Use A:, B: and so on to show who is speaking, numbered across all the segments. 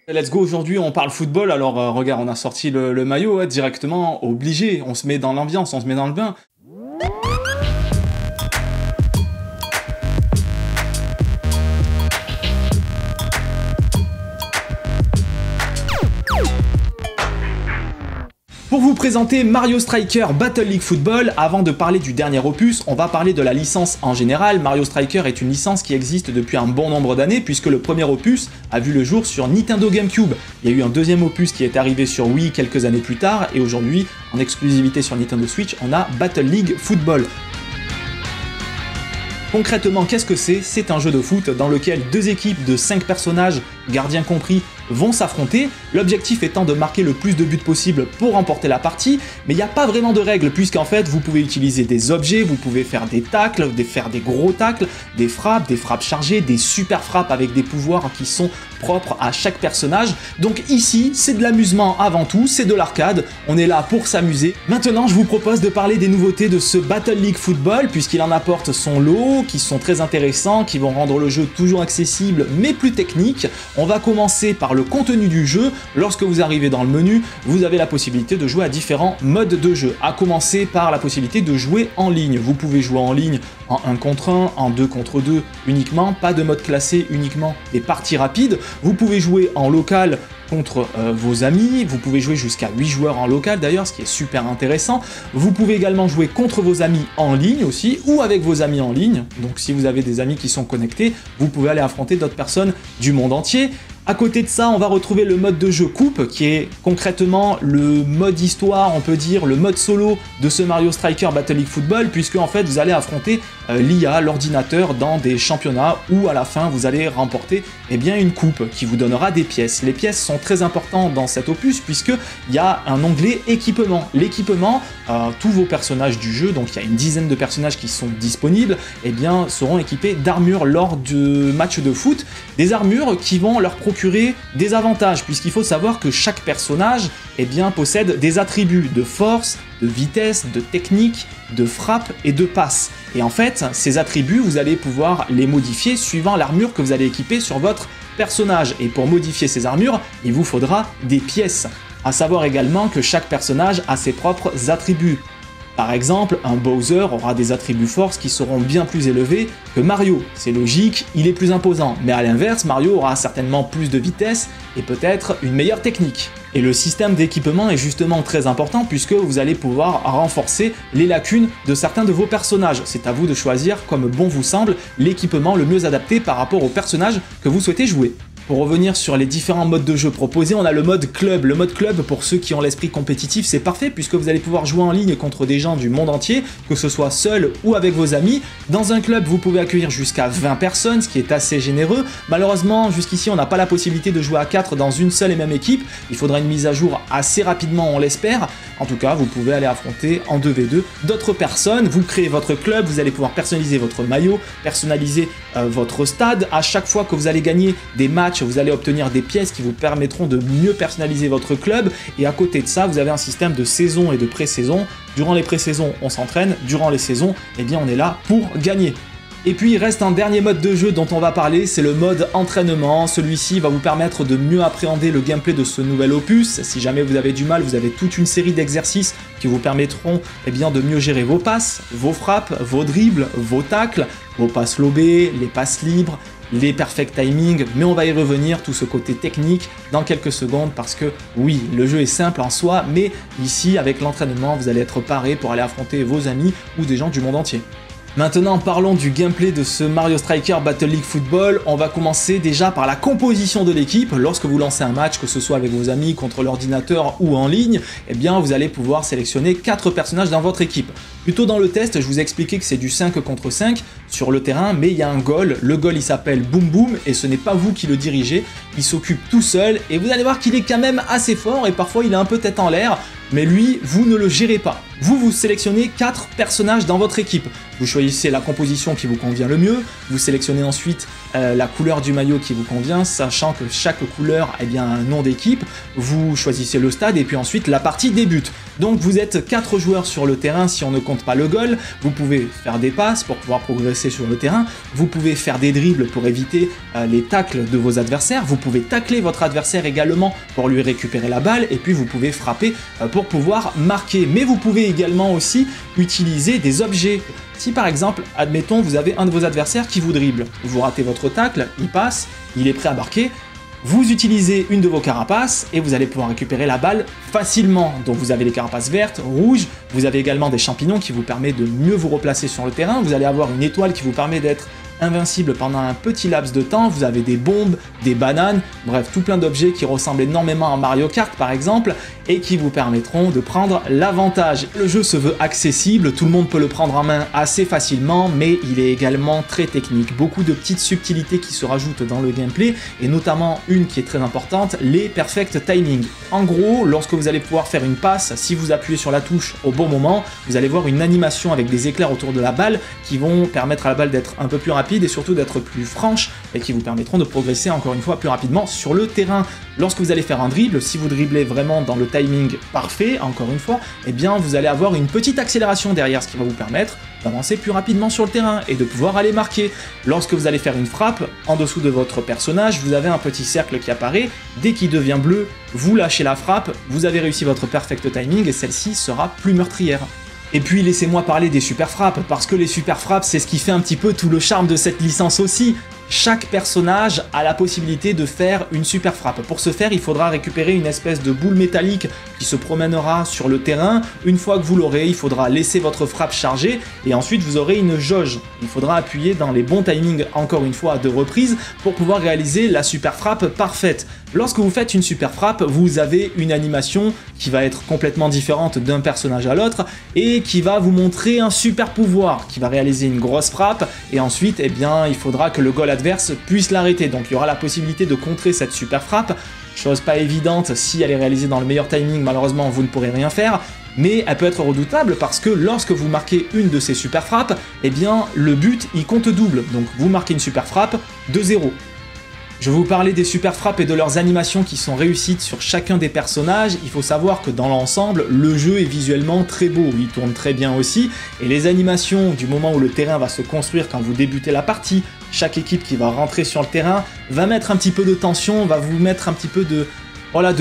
A: Let's go, aujourd'hui on parle football, alors regarde, on a sorti le maillot directement, obligé, on se met dans l'ambiance, on se met dans le bain. Pour vous présenter Mario Striker Battle League Football, avant de parler du dernier opus, on va parler de la licence en général. Mario Striker est une licence qui existe depuis un bon nombre d'années puisque le premier opus a vu le jour sur Nintendo GameCube. Il y a eu un deuxième opus qui est arrivé sur Wii quelques années plus tard et aujourd'hui, en exclusivité sur Nintendo Switch, on a Battle League Football. Concrètement, qu'est-ce que c'est? C'est un jeu de foot dans lequel deux équipes de 5 personnages, gardiens compris, vont s'affronter, l'objectif étant de marquer le plus de buts possible pour remporter la partie, mais il n'y a pas vraiment de règles, puisqu'en fait vous pouvez utiliser des objets, vous pouvez faire des tacles, faire des gros tacles, des frappes chargées, des super frappes avec des pouvoirs qui sont propres à chaque personnage. Donc ici, c'est de l'amusement avant tout, c'est de l'arcade, on est là pour s'amuser. Maintenant, je vous propose de parler des nouveautés de ce Battle League Football, puisqu'il en apporte son lot, qui sont très intéressants, qui vont rendre le jeu toujours accessible, mais plus technique. On va commencer par le contenu du jeu. Lorsque vous arrivez dans le menu, vous avez la possibilité de jouer à différents modes de jeu, à commencer par la possibilité de jouer en ligne. Vous pouvez jouer en ligne en 1 contre 1, en 2 contre 2 uniquement, pas de mode classé, uniquement des parties rapides. Vous pouvez jouer en local contre vos amis, vous pouvez jouer jusqu'à 8 joueurs en local d'ailleurs, ce qui est super intéressant. Vous pouvez également jouer contre vos amis en ligne aussi, ou avec vos amis en ligne. Donc si vous avez des amis qui sont connectés, vous pouvez aller affronter d'autres personnes du monde entier. À côté de ça, on va retrouver le mode de jeu coupe, qui est concrètement le mode histoire, on peut dire, le mode solo de ce Mario Striker Battle League Football, puisque en fait vous allez affronter l'IA, l'ordinateur, dans des championnats où à la fin vous allez remporter une coupe qui vous donnera des pièces. Les pièces sont très importantes dans cet opus, puisqu'il y a un onglet équipement. L'équipement, tous vos personnages du jeu, donc il y a une dizaine de personnages qui sont disponibles, seront équipés d'armures lors de matchs de foot, des armures qui vont leur procurer des avantages, puisqu'il faut savoir que chaque personnage possède des attributs de force, de vitesse, de technique, de frappe et de passe. Et en fait, ces attributs, vous allez pouvoir les modifier suivant l'armure que vous allez équiper sur votre personnage. Et pour modifier ces armures, il vous faudra des pièces. À savoir également que chaque personnage a ses propres attributs. Par exemple, un Bowser aura des attributs force qui seront bien plus élevés que Mario. C'est logique, il est plus imposant. Mais à l'inverse, Mario aura certainement plus de vitesse et peut-être une meilleure technique. Et le système d'équipement est justement très important puisque vous allez pouvoir renforcer les lacunes de certains de vos personnages. C'est à vous de choisir, comme bon vous semble, l'équipement le mieux adapté par rapport au personnage que vous souhaitez jouer. Pour revenir sur les différents modes de jeu proposés, on a le mode club. Le mode club, pour ceux qui ont l'esprit compétitif, c'est parfait puisque vous allez pouvoir jouer en ligne contre des gens du monde entier, que ce soit seul ou avec vos amis. Dans un club, vous pouvez accueillir jusqu'à 20 personnes, ce qui est assez généreux. Malheureusement, jusqu'ici, on n'a pas la possibilité de jouer à 4 dans une seule et même équipe. Il faudra une mise à jour assez rapidement, on l'espère. En tout cas, vous pouvez aller affronter en 2v2 d'autres personnes. Vous créez votre club, vous allez pouvoir personnaliser votre maillot, personnaliser votre stade. À chaque fois que vous allez gagner des matchs, vous allez obtenir des pièces qui vous permettront de mieux personnaliser votre club. Et à côté de ça, vous avez un système de saison et de pré-saison. Durant les pré-saisons, on s'entraîne. Durant les saisons, on est là pour gagner. Et puis il reste un dernier mode de jeu dont on va parler, c'est le mode entraînement. Celui-ci va vous permettre de mieux appréhender le gameplay de ce nouvel opus. Si jamais vous avez du mal, vous avez toute une série d'exercices qui vous permettront de mieux gérer vos passes, vos frappes, vos dribbles, vos tacles, vos passes lobées, les passes libres, les perfect timing, mais on va y revenir, tout ce côté technique, dans quelques secondes, parce que oui, le jeu est simple en soi, mais ici, avec l'entraînement, vous allez être paré pour aller affronter vos amis ou des gens du monde entier. Maintenant, parlons du gameplay de ce Mario Striker Battle League Football. On va commencer déjà par la composition de l'équipe. Lorsque vous lancez un match, que ce soit avec vos amis, contre l'ordinateur ou en ligne, vous allez pouvoir sélectionner 4 personnages dans votre équipe. Plus tôt dans le test, je vous ai expliqué que c'est du 5 contre 5 sur le terrain, mais il y a un goal. Le goal, il s'appelle Boom Boom et ce n'est pas vous qui le dirigez. Il s'occupe tout seul et vous allez voir qu'il est quand même assez fort et parfois il est un peu tête en l'air, mais lui, vous ne le gérez pas. vous sélectionnez 4 personnages dans votre équipe. Vous choisissez la composition qui vous convient le mieux, vous sélectionnez ensuite la couleur du maillot qui vous convient, sachant que chaque couleur a un nom d'équipe, vous choisissez le stade et puis ensuite la partie débute. Donc vous êtes 4 joueurs sur le terrain si on ne compte pas le goal, vous pouvez faire des passes pour pouvoir progresser sur le terrain, vous pouvez faire des dribbles pour éviter les tacles de vos adversaires, vous pouvez tacler votre adversaire également pour lui récupérer la balle et puis vous pouvez frapper pour pouvoir marquer. Mais vous pouvez également aussi utiliser des objets. Si par exemple, admettons, vous avez un de vos adversaires qui vous dribble, vous ratez votre tacle, il passe, il est prêt à marquer, vous utilisez une de vos carapaces et vous allez pouvoir récupérer la balle facilement. Donc vous avez les carapaces vertes, rouges, vous avez également des champignons qui vous permettent de mieux vous replacer sur le terrain, vous allez avoir une étoile qui vous permet d'être invincible pendant un petit laps de temps, vous avez des bombes, des bananes, bref tout plein d'objets qui ressemblent énormément à Mario Kart par exemple et qui vous permettront de prendre l'avantage. Le jeu se veut accessible, tout le monde peut le prendre en main assez facilement, mais il est également très technique. Beaucoup de petites subtilités qui se rajoutent dans le gameplay et notamment une qui est très importante, les perfect timing. En gros, lorsque vous allez pouvoir faire une passe, si vous appuyez sur la touche au bon moment, vous allez voir une animation avec des éclairs autour de la balle qui vont permettre à la balle d'être un peu plus rapide et surtout d'être plus franche et qui vous permettront de progresser encore une fois plus rapidement sur le terrain. Lorsque vous allez faire un dribble, si vous dribblez vraiment dans le timing parfait, encore une fois, eh bien vous allez avoir une petite accélération derrière, ce qui va vous permettre d'avancer plus rapidement sur le terrain et de pouvoir aller marquer. Lorsque vous allez faire une frappe, en dessous de votre personnage, vous avez un petit cercle qui apparaît. Dès qu'il devient bleu, vous lâchez la frappe, vous avez réussi votre perfect timing et celle-ci sera plus meurtrière. Et puis laissez-moi parler des super frappes, parce que les super frappes c'est ce qui fait un petit peu tout le charme de cette licence aussi. Chaque personnage a la possibilité de faire une super frappe. Pour ce faire, il faudra récupérer une espèce de boule métallique qui se promènera sur le terrain. Une fois que vous l'aurez, il faudra laisser votre frappe charger et ensuite vous aurez une jauge. Il faudra appuyer dans les bons timings, encore une fois à 2 reprises, pour pouvoir réaliser la super frappe parfaite. Lorsque vous faites une super frappe, vous avez une animation qui va être complètement différente d'un personnage à l'autre et qui va vous montrer un super pouvoir, qui va réaliser une grosse frappe et ensuite, eh bien, il faudra que le goal adverse puisse l'arrêter. Donc il y aura la possibilité de contrer cette super frappe, chose pas évidente si elle est réalisée dans le meilleur timing, malheureusement vous ne pourrez rien faire, mais elle peut être redoutable parce que lorsque vous marquez une de ces super frappes, eh bien le but il compte double, donc vous marquez une super frappe de 0. Je vais vous parler des super frappes et de leurs animations qui sont réussites sur chacun des personnages. Il faut savoir que dans l'ensemble, le jeu est visuellement très beau, il tourne très bien aussi, et les animations du moment où le terrain va se construire quand vous débutez la partie, chaque équipe qui va rentrer sur le terrain va mettre un petit peu de tension, va vous mettre un petit peu de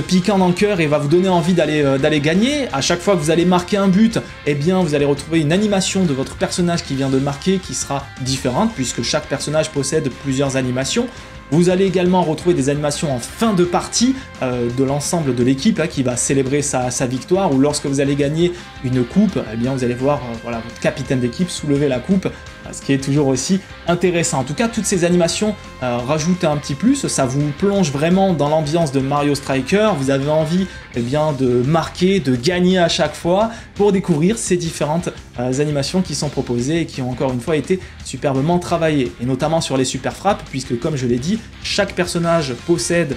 A: piquant dans le cœur et va vous donner envie d'aller gagner. À chaque fois que vous allez marquer un but, eh bien vous allez retrouver une animation de votre personnage qui vient de marquer qui sera différente puisque chaque personnage possède plusieurs animations. Vous allez également retrouver des animations en fin de partie de l'ensemble de l'équipe qui va célébrer sa victoire, ou lorsque vous allez gagner une coupe, eh bien vous allez voir votre capitaine d'équipe soulever la coupe, ce qui est toujours aussi intéressant. En tout cas, toutes ces animations rajoutent un petit plus, ça vous plonge vraiment dans l'ambiance de Mario Striker, vous avez envie de marquer, de gagner à chaque fois pour découvrir ces différentes animations qui sont proposées et qui ont encore une fois été superbement travaillées, et notamment sur les super frappes, puisque comme je l'ai dit, chaque personnage possède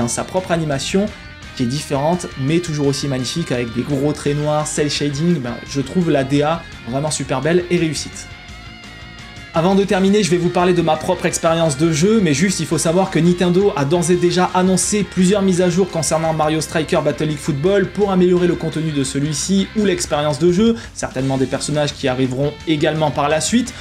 A: sa propre animation qui est différente mais toujours aussi magnifique avec des gros traits noirs, cel shading. Je trouve la DA vraiment super belle et réussite. Avant de terminer, je vais vous parler de ma propre expérience de jeu, mais juste il faut savoir que Nintendo a d'ores et déjà annoncé plusieurs mises à jour concernant Mario Striker Battle League Football pour améliorer le contenu de celui-ci ou l'expérience de jeu, certainement des personnages qui arriveront également par la suite.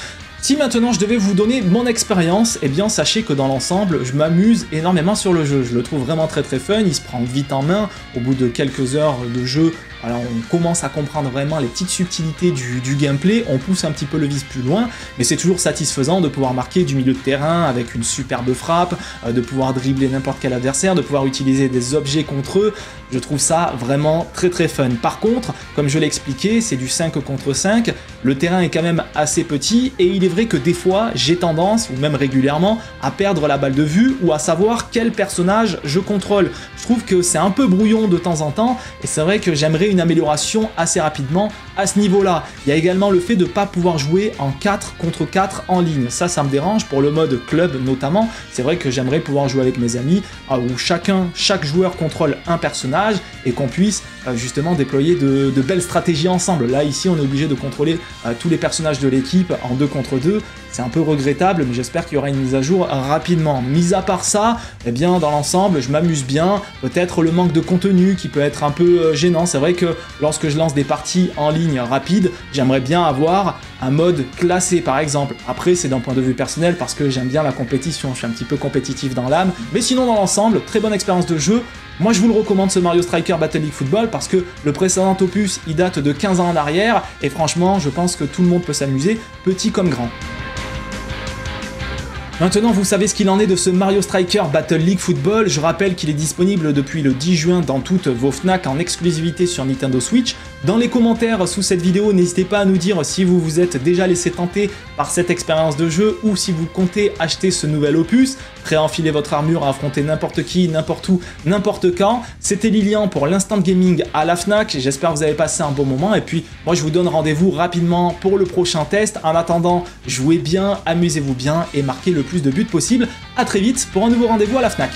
A: Si maintenant je devais vous donner mon expérience, eh bien sachez que dans l'ensemble, je m'amuse énormément sur le jeu. Je le trouve vraiment très fun, il se prend vite en main. Au bout de quelques heures de jeu, alors on commence à comprendre vraiment les petites subtilités du gameplay, on pousse un petit peu le vice plus loin, mais c'est toujours satisfaisant de pouvoir marquer du milieu de terrain avec une superbe frappe, de pouvoir dribbler n'importe quel adversaire, de pouvoir utiliser des objets contre eux. Je trouve ça vraiment très fun. Par contre, comme je l'ai expliqué, c'est du 5 contre 5, le terrain est quand même assez petit, et il est vrai que des fois, j'ai tendance, ou même régulièrement, à perdre la balle de vue, ou à savoir quel personnage je contrôle. Je trouve que c'est un peu brouillon de temps en temps, et c'est vrai que j'aimerais verrez une amélioration assez rapidement à ce niveau-là. Il y a également le fait de ne pas pouvoir jouer en 4 contre 4 en ligne. Ça me dérange pour le mode club notamment. C'est vrai que j'aimerais pouvoir jouer avec mes amis où chaque joueur contrôle un personnage et qu'on puisse justement déployer de belles stratégies ensemble. Là, ici, on est obligé de contrôler tous les personnages de l'équipe en 2 contre 2. C'est un peu regrettable, mais j'espère qu'il y aura une mise à jour rapidement. Mis à part ça, eh bien, dans l'ensemble, je m'amuse bien. Peut-être le manque de contenu qui peut être un peu gênant. C'est vrai que lorsque je lance des parties en ligne rapides, j'aimerais bien avoir un mode classé, par exemple. Après, c'est d'un point de vue personnel, parce que j'aime bien la compétition. Je suis un petit peu compétitif dans l'âme. Mais sinon, dans l'ensemble, très bonne expérience de jeu. Moi, je vous le recommande, ce Mario Striker Battle League Football, parce que le précédent opus, il date de 15 ans en arrière, et franchement, je pense que tout le monde peut s'amuser, petit comme grand. Maintenant, vous savez ce qu'il en est de ce Mario Striker Battle League Football. Je rappelle qu'il est disponible depuis le 10 juin dans toutes vos Fnac en exclusivité sur Nintendo Switch. Dans les commentaires sous cette vidéo, n'hésitez pas à nous dire si vous vous êtes déjà laissé tenter par cette expérience de jeu ou si vous comptez acheter ce nouvel opus, prêt à enfiler votre armure, à affronter n'importe qui, n'importe où, n'importe quand. C'était Lilian pour l'Instant Gaming à la Fnac. J'espère que vous avez passé un bon moment et puis moi je vous donne rendez-vous rapidement pour le prochain test. En attendant, jouez bien, amusez-vous bien et marquez le plus de buts possible. A très vite pour un nouveau rendez-vous à la Fnac.